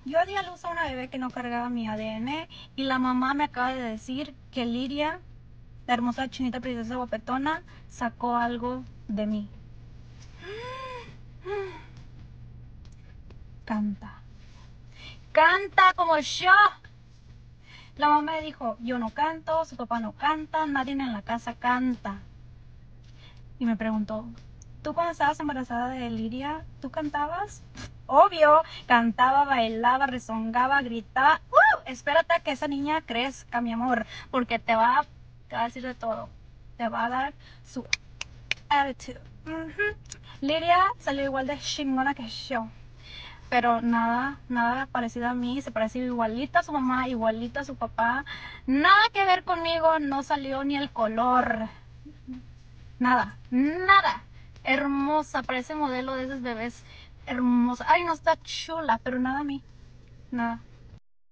Yo di a luz a una bebé que no cargaba mi ADN y la mamá me acaba de decir que Liria, la hermosa chinita princesa guapetona, sacó algo de mí. Canta. Canta como yo. La mamá me dijo, yo no canto, su papá no canta, nadie en la casa canta. Y me preguntó, ¿tú cuando estabas embarazada de Liria, tú cantabas? Obvio, cantaba, bailaba, rezongaba, gritaba. Espérate a que esa niña crezca, mi amor, porque te va a decir de todo. Te va a dar su attitude. Liria salió igual de chingona que yo. Pero nada parecido a mí, se parecía igualita a su mamá, igualita a su papá. Nada que ver conmigo, no salió ni el color. Nada. Hermosa, parece modelo de esos bebés. Hermosa. Ay, no está chula, pero nada a mí. Nada.